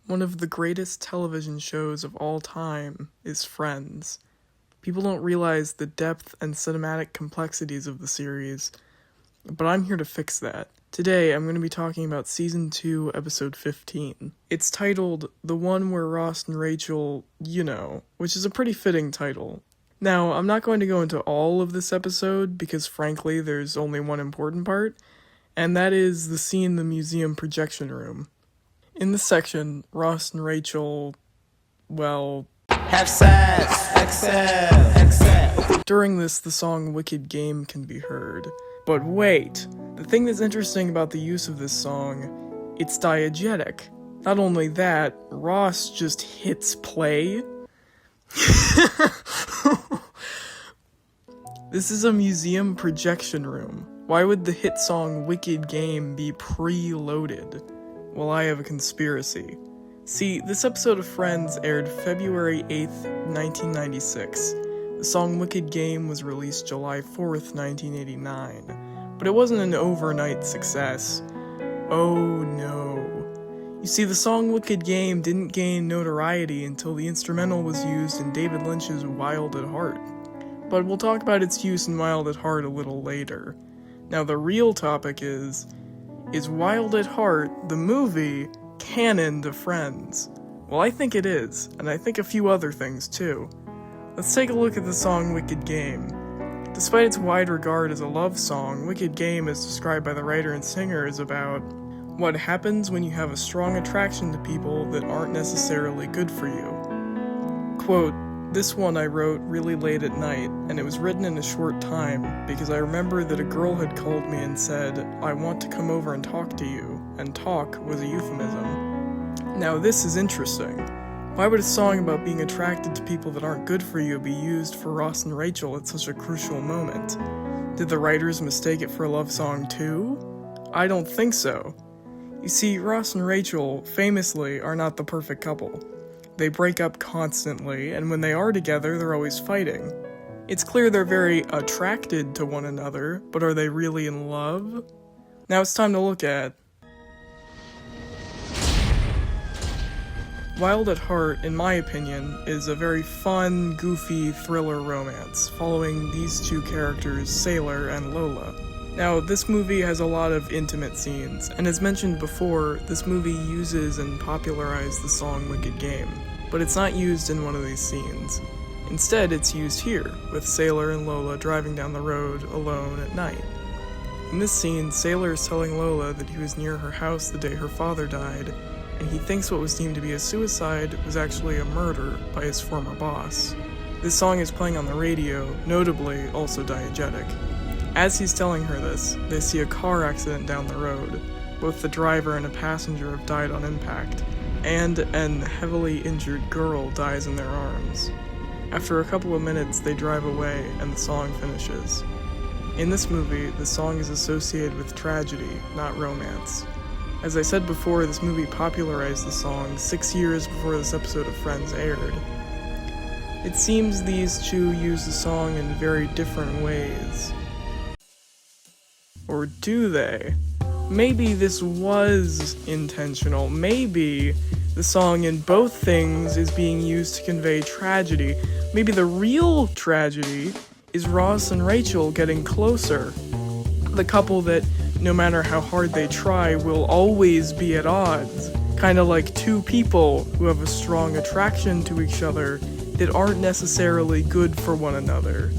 One of the greatest television shows of all time is Friends. People don't realize the depth and cinematic complexities of the series, but I'm here to fix that. Today, I'm going to be talking about Season 2, Episode 15. It's titled The One Where Ross and Rachel, which is a pretty fitting title. Now, I'm not going to go into all of this episode because, frankly, there's only one important part, and that is the scene in the museum projection room. In this section, Ross and Rachel, have sex, excel. During this, the song Wicked Game can be heard. But wait, the thing that's interesting about the use of this song, it's diegetic. Not only that, Ross just hits play. This is a museum projection room. Why would the hit song Wicked Game be preloaded? Well, I have a conspiracy. See, this episode of Friends aired February 8th, 1996. The song Wicked Game was released July 4th, 1989. But it wasn't an overnight success. Oh no. You see, the song Wicked Game didn't gain notoriety until the instrumental was used in David Lynch's Wild at Heart. But we'll talk about its use in Wild at Heart a little later. Now, the real topic is Wild at Heart, the movie, canon to Friends? Well, I think it is, and I think a few other things too. Let's take a look at the song Wicked Game. Despite its wide regard as a love song, Wicked Game, as described by the writer and singer, is about what happens when you have a strong attraction to people that aren't necessarily good for you. Quote, "This one I wrote really late at night, and it was written in a short time, because I remember that a girl had called me and said, 'I want to come over and talk to you,' and talk was a euphemism." Now this is interesting. Why would a song about being attracted to people that aren't good for you be used for Ross and Rachel at such a crucial moment? Did the writers mistake it for a love song too? I don't think so. You see, Ross and Rachel, famously, are not the perfect couple. They break up constantly, and when they are together, they're always fighting. It's clear they're very attracted to one another, but are they really in love? Now it's time to look at Wild at Heart, in my opinion, is a very fun, goofy thriller romance, following these two characters, Sailor and Lola. Now, this movie has a lot of intimate scenes, and as mentioned before, this movie uses and popularized the song Wicked Game, but it's not used in one of these scenes. Instead, it's used here, with Sailor and Lola driving down the road alone at night. In this scene, Sailor is telling Lola that he was near her house the day her father died, and he thinks what was deemed to be a suicide was actually a murder by his former boss. This song is playing on the radio, notably also diegetic. As he's telling her this, they see a car accident down the road. Both the driver and a passenger have died on impact, and an heavily injured girl dies in their arms. After a couple of minutes, they drive away, and the song finishes. In this movie, the song is associated with tragedy, not romance. As I said before, this movie popularized the song 6 years before this episode of Friends aired. It seems these two use the song in very different ways. Or do they? Maybe this was intentional. Maybe the song in both things is being used to convey tragedy. Maybe the real tragedy is Ross and Rachel getting closer. The couple that, no matter how hard they try, will always be at odds. Kinda like two people who have a strong attraction to each other that aren't necessarily good for one another.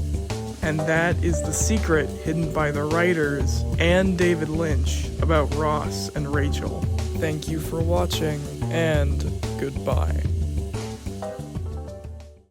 And that is the secret hidden by the writers and David Lynch about Ross and Rachel. Thank you for watching, and goodbye.